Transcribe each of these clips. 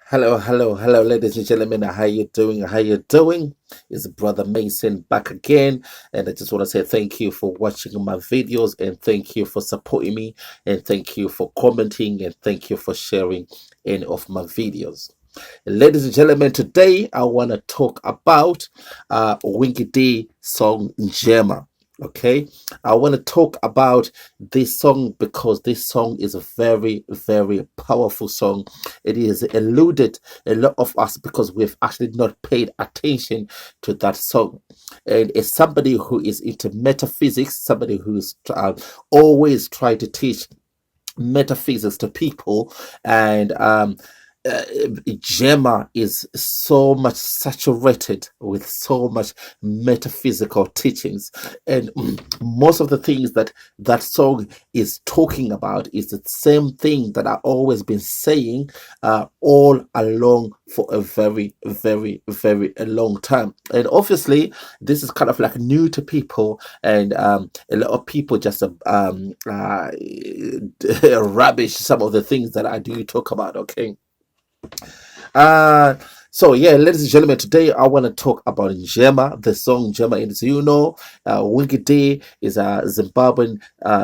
Hello, ladies and gentlemen. How you doing? How you doing? It's Brother Mason back again, and I just want to say thank you for watching my videos, and thank you for supporting me, and thank you for commenting, and thank you for sharing any of my videos. Ladies and gentlemen, today I want to talk about Winky D song Njema. Okay, I want to talk about this song because this song is a very powerful song. It is eluded a lot of us because we've actually not paid attention to that song. And as somebody who is into metaphysics, somebody who's always trying to teach metaphysics to people, and Gemma is so much saturated with so much metaphysical teachings, and most of the things that that song is talking about is the same thing that I've always been saying all along for a very a long time. And obviously, this is kind of like new to people, and a lot of people just rubbish some of the things that I do talk about. Okay. Uh, so yeah, ladies and gentlemen, today I want to talk about Njema, the song Njema. And so you know, Winky D is a Zimbabwean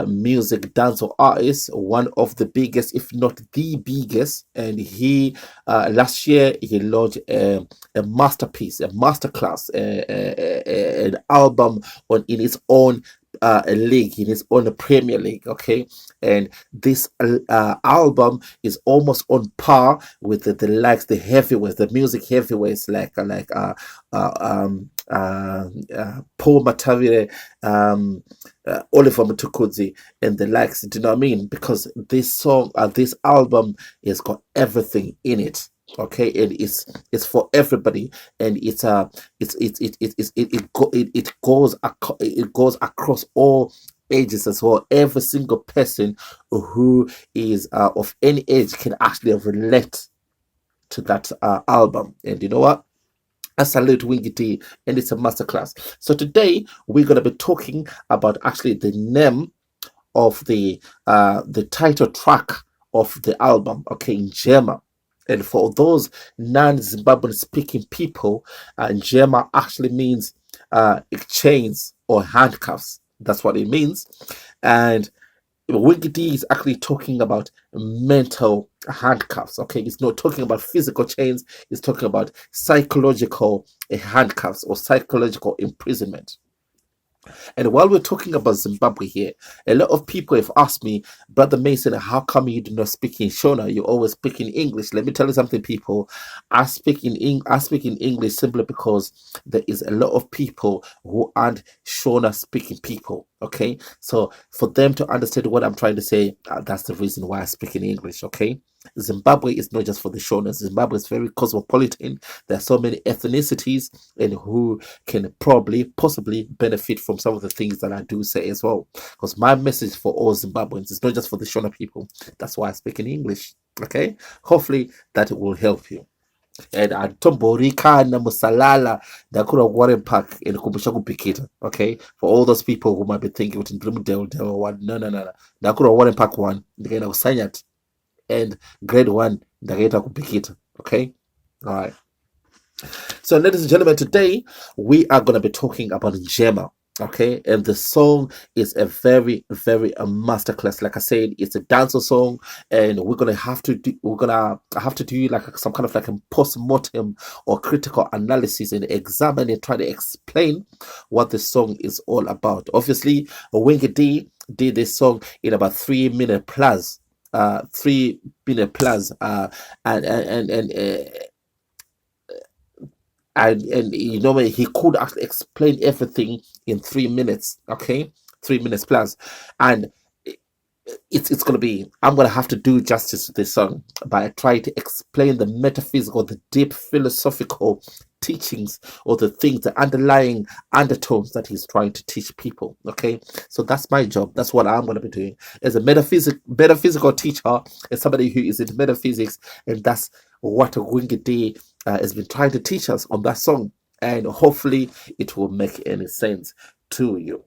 music dancehall artist, one of the biggest, if not the biggest. And he last year he launched a masterpiece, a masterclass, an album on in its own a league in his own Premier League. Okay, and this album is almost on par with the likes, the heavyweights, the music heavyweights Paul Matavire, Oliver Mtukudzi, and the likes. Do you know what I mean? Because this song, this album, has got everything in it. Okay, and it's for everybody, and it goes across all ages as well. Every single person who is of any age can actually relate to that album. And you know what? I salute Winky T, and it's a masterclass. So today we're gonna be talking about actually the name of the title track of the album. Okay, Njema. And for those non-Zimbabwean speaking people, Njema actually means chains or handcuffs. That's what it means. And Winky is actually talking about mental handcuffs. Okay, he's not talking about physical chains, he's talking about psychological handcuffs or psychological imprisonment. And while we're talking about Zimbabwe here, a lot of people have asked me, Brother Mason, how come you do not speak in Shona? You always speak in English. Let me tell you something, people. I speak in English simply because there is a lot of people who aren't Shona speaking people. Okay, so for them to understand what I'm trying to say, that's the reason why I speak in English. Okay, Zimbabwe is not just for the Shonas. Zimbabwe is very cosmopolitan. There are so many ethnicities, and who can possibly benefit from some of the things that I do say as well. Because my message for all Zimbabweans is not just for the Shona people. That's why I speak in English. Okay, hopefully that will help you. And Tomborika na Musalala Dakura Warren Park in Kumbushaku Pikita. Okay, for all those people who might be thinking what in Bloomdale one, no. Dakura Warren Park one, the guy sign it, and grade one, the guy Pikita. Okay, all right. So, ladies and gentlemen, today we are going to be talking about Njema. Okay, and the song is a very a masterclass. Like I said, it's a dancehall song, and we're gonna have to do like some kind of like a post-mortem or critical analysis and examine and try to explain what the song is all about. Obviously, Winky D did this song in about 3 minute plus, 3 minute plus, and you know he could actually explain everything in 3 minutes. Okay, 3 minutes plus, and it's gonna be, I'm gonna have to do justice to this song by trying to explain the metaphysical, the deep philosophical teachings, or the things, the underlying undertones that he's trying to teach people. Okay, so that's my job. That's what I'm going to be doing as a metaphysical teacher, as somebody who is into metaphysics, and that's what Winky D has been trying to teach us on that song, and hopefully it will make any sense to you.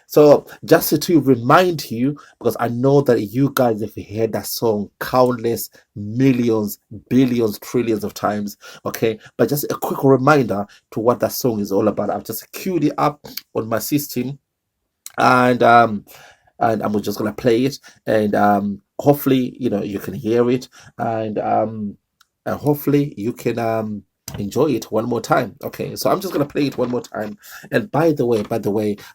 So just to remind you, because I know that you guys have heard that song countless millions, billions, trillions of times. Okay, but just a quick reminder to what that song is all about. I've just queued it up on my system, and I'm just gonna play it, and hopefully you can hear it, and hopefully you can enjoy it one more time. Okay, so I'm just gonna play it one more time. And by the way,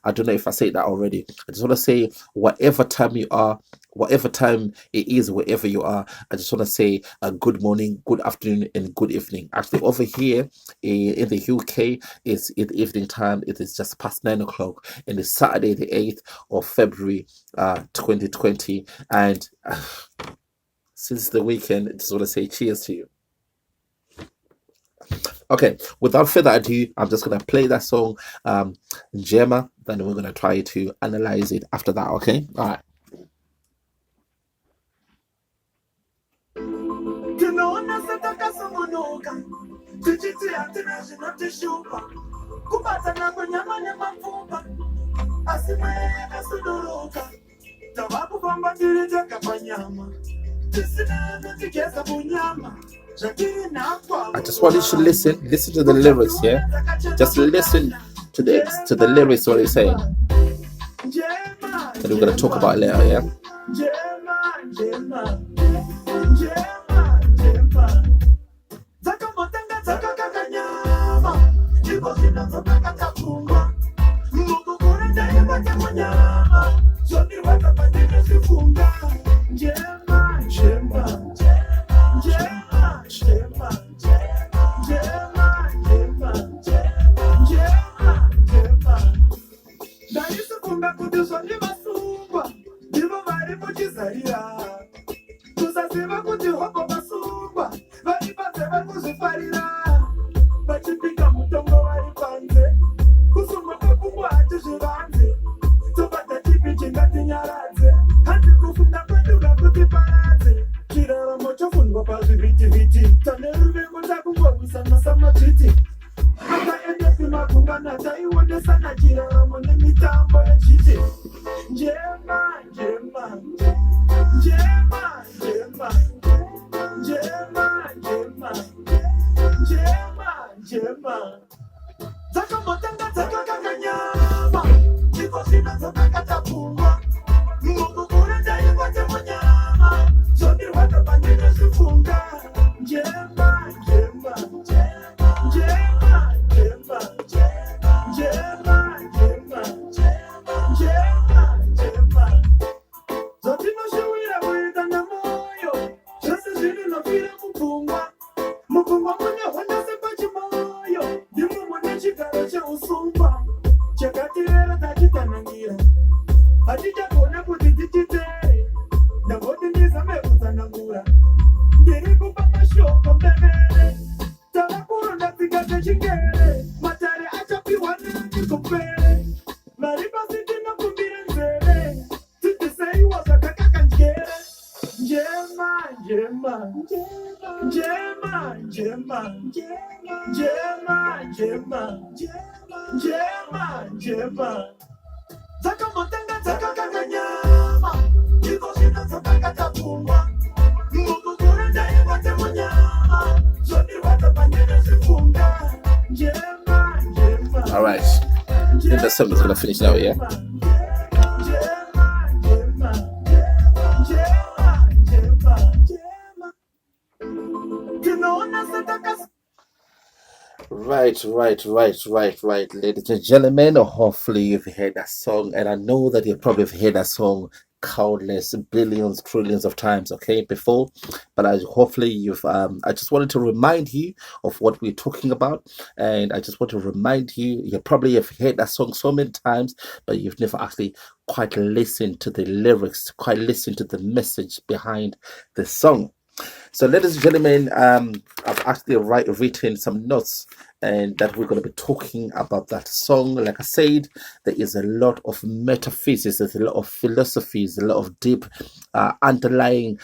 I don't know if I said that already. I just want to say, whatever time you are, whatever time it is, wherever you are, I just want to say good morning, good afternoon, and good evening. Actually, over here in the UK, it's in the evening time. It is just past 9 o'clock, and it's Saturday, the 8th of February, 2020. And since the weekend, I just want to say cheers to you. Okay, without further ado, I'm just gonna play that song, Njema. Then we're gonna try to analyze it after that. Okay, all right. I just want you to listen to the lyrics here. Just listen to the lyrics, what he's saying. And we're gonna talk about it later, yeah? All right, I think the song is gonna finish now, yeah? Right. Ladies and gentlemen, hopefully you've heard that song, and I know that you probably have heard that song countless billions, trillions of times, okay, before. But hopefully you've I just wanted to remind you of what we're talking about, and I just want to remind you, you probably have heard that song so many times, but you've never actually quite listened to the lyrics, quite listened to the message behind the song. So, ladies and gentlemen, I've actually written some notes, and that we're going to be talking about that song. Like I said, there is a lot of metaphysics, there's a lot of philosophies, a lot of deep underlying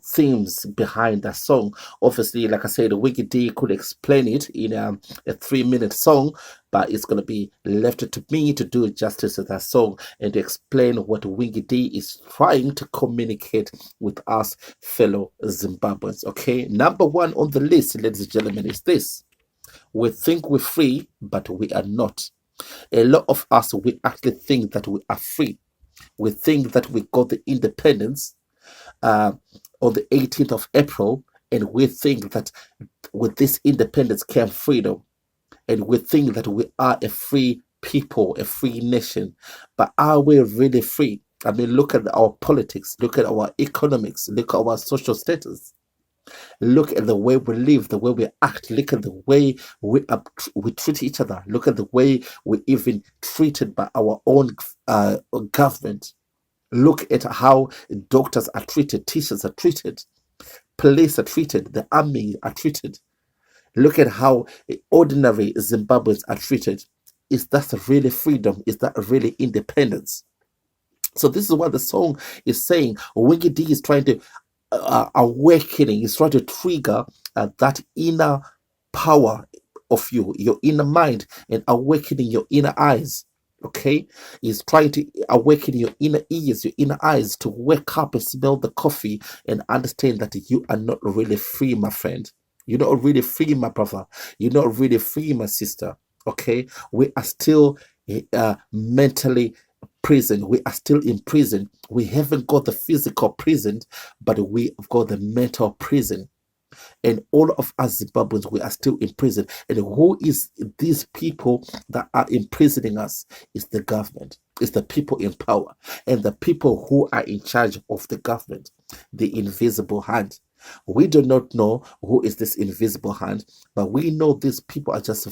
themes behind that song. Obviously, like I said, Winky D could explain it in a 3-minute song, but it's going to be left to me to do justice to that song and to explain what Winky D is trying to communicate with us fellow Zimbabweans. Okay, number one on the list, ladies and gentlemen, is this: we think we're free, but we are not. A lot of us, we actually think that we are free. We think that we got the independence on the 18th of April, and we think that with this independence came freedom, and we think that we are a free people, a free nation. But are we really free? I mean, look at our politics, look at our economics, look at our social status, look at the way we live, the way we act, look at the way we treat each other, look at the way we even treated by our own government. Look at how doctors are treated, teachers are treated, police are treated, the army are treated. Look at how ordinary Zimbabweans are treated. Is that really freedom? Is that really independence? So this is what the song is saying. Winky D is trying to awakening, is trying to trigger that inner power of you, your inner mind, and awakening your inner eyes. Okay, he's trying to awaken your inner ears, your inner eyes, to wake up and smell the coffee and understand that you are not really free, my friend. You're not really free, my brother. You're not really free, my sister. Okay, we are still mentally prison. We are still in prison. We haven't got the physical prison, but we have got the mental prison. And all of us Zimbabweans, we are still in prison. And who is these people that are imprisoning us? It's the government. It's the people in power and the people who are in charge of the government, the invisible hand. We do not know who is this invisible hand, but we know these people are just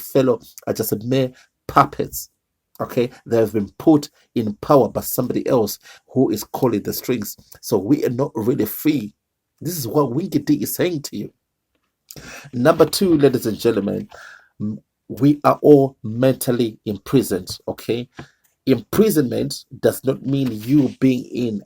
mere puppets. Okay, they have been put in power by somebody else who is calling the strings. So we are not really free. This is what Winky D is saying to you. Number two, ladies and gentlemen, we are all mentally imprisoned. Okay, imprisonment does not mean you being in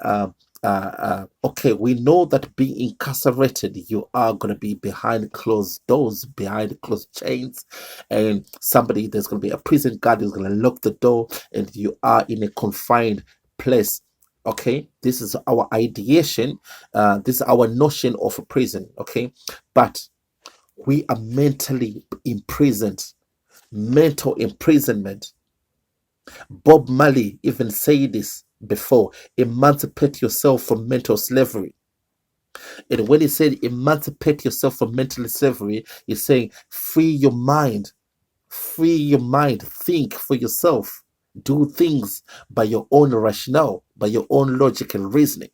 okay, we know that being incarcerated, you are going to be behind closed doors, behind closed chains, and there's going to be a prison guard who's going to lock the door, and you are in a confined place. Okay, this is our ideation, this is our notion of a prison. Okay, but we are mentally imprisoned, mental imprisonment. Bob Marley even said this before: emancipate yourself from mental slavery. And when he said emancipate yourself from mental slavery, he's saying free your mind, think for yourself, do things by your own rationale, by your own logic and reasoning.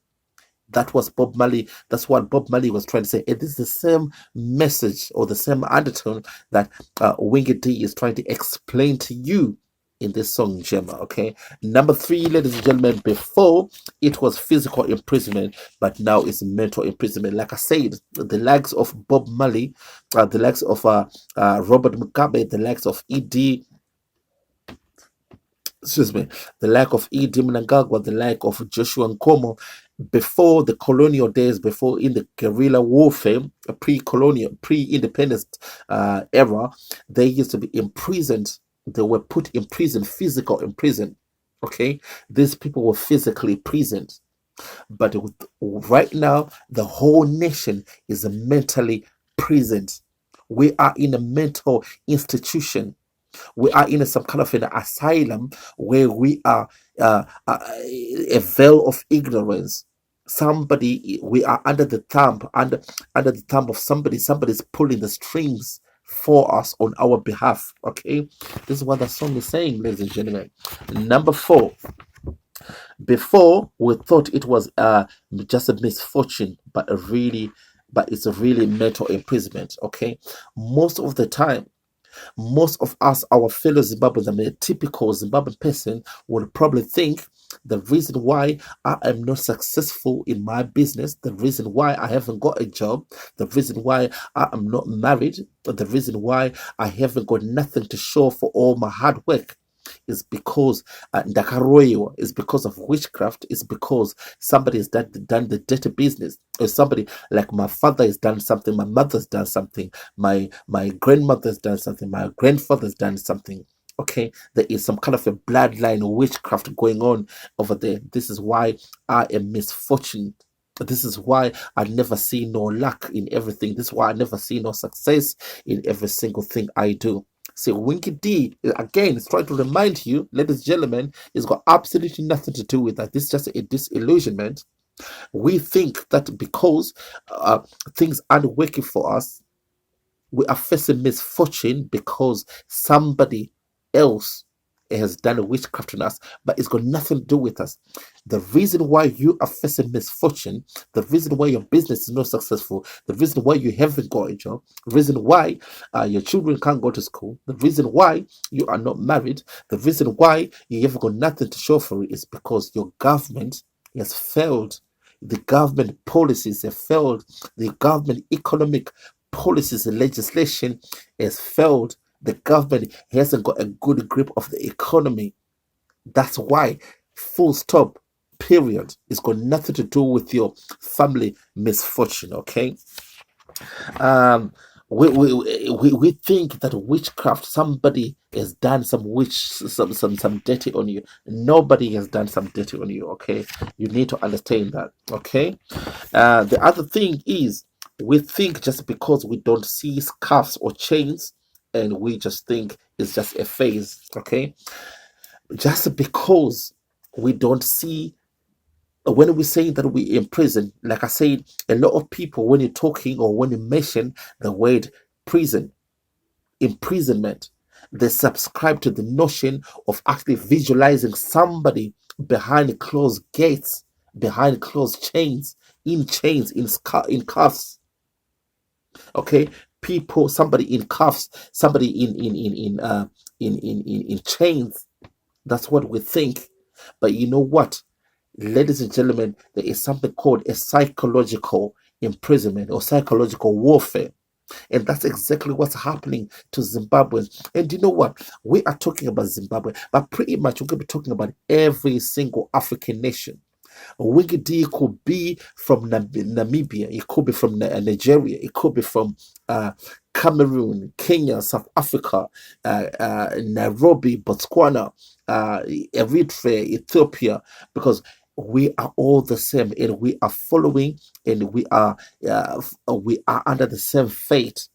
That was Bob Marley. That's what Bob Marley was trying to say. And this is the same message or the same undertone that Winky D is trying to explain to you in this song, Njema. Okay, number three, ladies and gentlemen, before it was physical imprisonment, but now it's mental imprisonment. Like I said, the likes of Bob Marley, the likes of Robert Mugabe, the likes of the lack of E.D. Mnangagwa, the lack of Joshua Nkomo, before the colonial days, before in the guerrilla warfare, pre-colonial, pre-independence era, they used to be imprisoned. They were put in prison, physical in prison. Okay, these people were physically imprisoned. But right now, the whole nation is mentally prisoned. We are in a mental institution. We are in some kind of an asylum where we are a veil of ignorance. We are under the thumb, under the thumb of somebody. Somebody's pulling the strings for us on our behalf. Okay, this is what the song is saying, ladies and gentlemen. Number four. Before, we thought it was just a misfortune, but it's a really mental imprisonment. Okay, most of the time, most of us, our fellow Zimbabweans, I mean, a typical Zimbabwean person would probably think the reason why I am not successful in my business, the reason why I haven't got a job, the reason why I am not married, the reason why I haven't got nothing to show for all my hard work is because Ndakaroyo, is because of witchcraft, is because somebody has done the dirty business, or somebody like my father has done something, my mother's done something, my grandmother's done something, my grandfather's done something. Okay, there is some kind of a bloodline witchcraft going on over there. This is why I am misfortunate. This is why I never see no luck in everything. This is why I never see no success in every single thing I do. See, Winky D, again, is trying to remind you, ladies and gentlemen, it's got absolutely nothing to do with that. This is just a disillusionment. We think that because things aren't working for us, we are facing misfortune because somebody else has done witchcraft on us, but it's got nothing to do with us. The reason why you are facing misfortune, the reason why your business is not successful, the reason why you haven't got a job, the reason why your children can't go to school, the reason why you are not married, the reason why you have got nothing to show for it is because your government has failed. The government policies have failed. The government economic policies and legislation has failed. The government hasn't got a good grip of the economy. That's why, full stop, period. It's got nothing to do with your family misfortune, okay? We think that witchcraft, somebody has done some dirty on you. Nobody has done some dirty on you, okay? You need to understand that, okay? The other thing is, we think just because we don't see scarves or chains, and we just think it's just a phase, okay? Just because we don't see, when we say that we in prison, like I said, a lot of people, when you're talking or when you mention the word prison, imprisonment, they subscribe to the notion of actually visualizing somebody behind closed gates, behind closed chains, in cuffs. Okay, people, somebody in cuffs, somebody in chains. That's what we think. But you know what, ladies and gentlemen, there is something called a psychological imprisonment or psychological warfare. And that's exactly what's happening to Zimbabweans. And you know what? We are talking about Zimbabwe, but pretty much we're going to be talking about every single African nation. Winky D could be from Namibia, it could be from Nigeria, it could be from Cameroon, Kenya, South Africa, Nairobi, Botswana, Eritrea, Ethiopia, because we are all the same, and we are following, and we are under the same fate.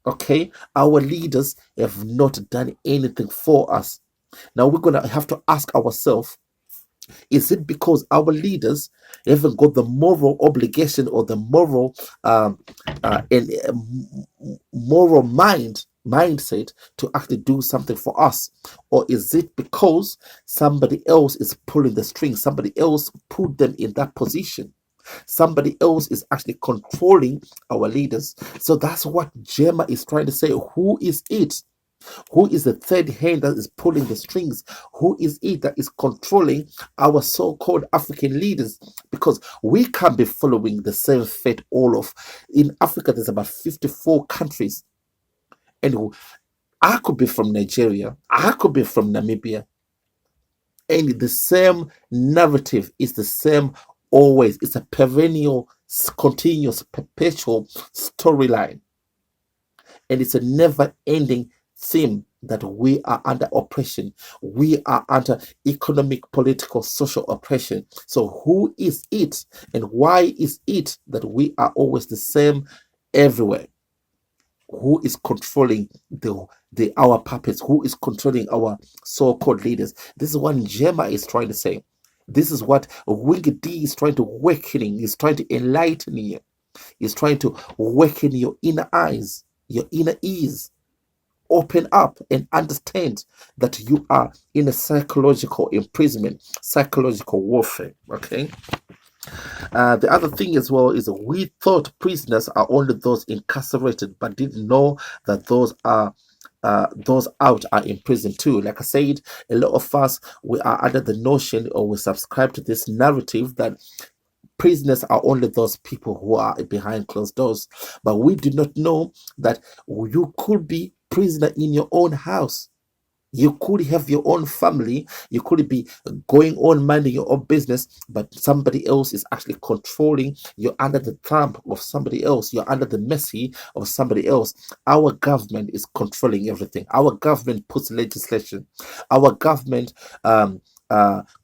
Okay, our leaders have not done anything for us. Now we're gonna have to ask ourselves, is it because our leaders haven't got the moral obligation or the moral moral mindset to actually do something for us? Or is it because somebody else is pulling the strings, somebody else put them in that position, somebody else is actually controlling our leaders? So that's what Njema is trying to say. Who is it? Who is the third hand that is pulling the strings? Who is it that is controlling our so-called African leaders? Because we can't be following the same fate all of. In Africa, there's about 54 countries. And I could be from Nigeria. I could be from Namibia. And the same narrative is the same always. It's a perennial, continuous, perpetual storyline. And it's a never-ending theme that we are under oppression. We are under economic, political, social oppression. So who is it, and why is it that we are always the same everywhere? Who is controlling our puppets? Who is controlling our so-called leaders? This is what Njema is trying to say. This is what Winky D is trying to awakening. He's trying to enlighten you. He's trying to awaken your inner eyes, your inner ears. Open up and understand that you are in a psychological imprisonment, psychological warfare. Okay. The other thing as well is we thought prisoners are only those incarcerated, but didn't know that those out are in prison too. Like I said, a lot of us, we are under the notion, or we subscribe to this narrative that prisoners are only those people who are behind closed doors. But we do not know that you could be prisoner in your own house. You could have your own family. You could be going on minding your own business, but somebody else is actually controlling. You're under the thumb of somebody else. You're under the mercy of somebody else. Our government is controlling everything. Our government puts legislation. Our government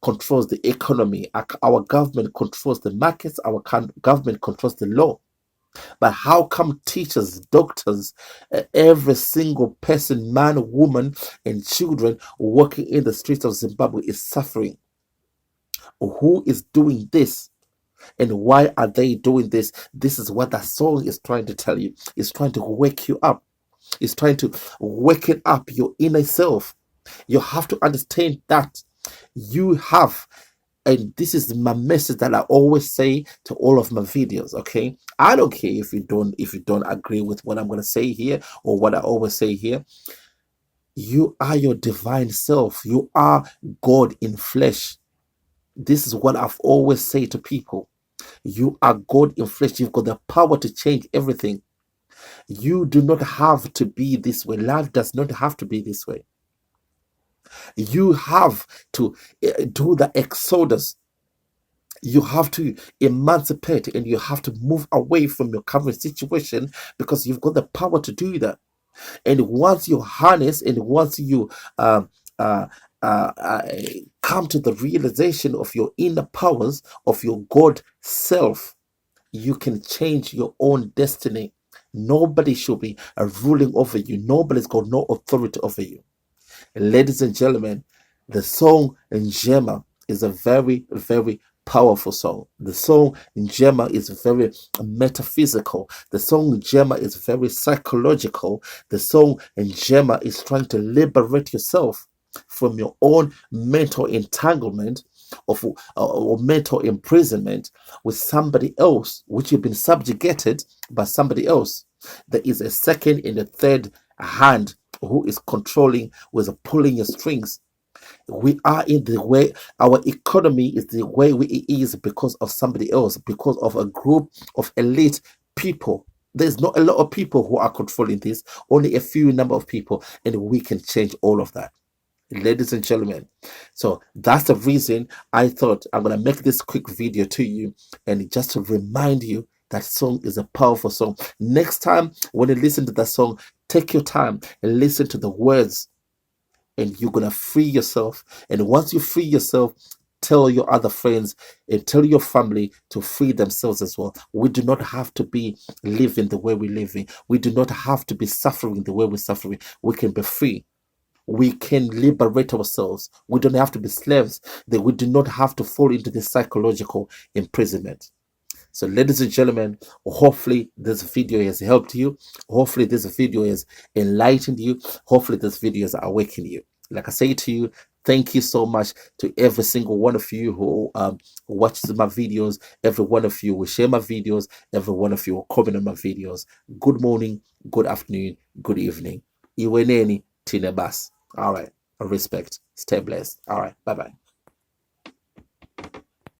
controls the economy. Our government controls the markets. Our government controls the law. But how come teachers, doctors, every single person, man, woman, and children working in the streets of Zimbabwe is suffering? Who is doing this? And why are they doing this? This is what that song is trying to tell you. It's trying to wake you up. It's trying to waken up your inner self. You have to understand that you have, and this is my message that I always say to all of my videos. Okay, I don't care if you don't agree with what I'm going to say here or what I always say here. You are your divine self. You are God in flesh. This is what I've always said to people. You are God in flesh. You've got the power to change everything. You do not have to be this way. Life does not have to be this way. You have to do the exodus. You have to emancipate and you have to move away from your current situation because you've got the power to do that. And once you harness and once you uh, uh, come to the realization of your inner powers of your God self, you can change your own destiny. Nobody should be ruling over you. Nobody's got no authority over you. Ladies and gentlemen, the song Njema is a very, very powerful song. The song Njema is very metaphysical. The song Njema is very psychological. The song Njema is trying to liberate yourself from your own mental entanglement of or mental imprisonment with somebody else, which you've been subjugated by somebody else. There is a second and a third hand who is controlling, who is pulling your strings. We are in the way, our economy is the way it is because of somebody else, because of a group of elite people. There's not a lot of people who are controlling this, only a few number of people, and we can change all of that. Ladies and gentlemen, so that's the reason I thought I'm gonna make this quick video to you and just to remind you that song is a powerful song. Next time when you listen to that song, take your time and listen to the words, and you're gonna free yourself. And once you free yourself, tell your other friends and tell your family to free themselves as well. We do not have to be living the way we're living. We do not have to be suffering the way we're suffering. We can be free. We can liberate ourselves. We don't have to be slaves. That we do not have to fall into this psychological imprisonment. So, ladies and gentlemen, hopefully this video has helped you. Hopefully this video has enlightened you. Hopefully this video has awakened you. Like I say to you, thank you so much to every single one of you who watches my videos. Every one of you will share my videos. Every one of you will comment on my videos. Good morning, good afternoon, good evening. Iweneni Tinebas. All right. Respect. Stay blessed. All right. Bye-bye.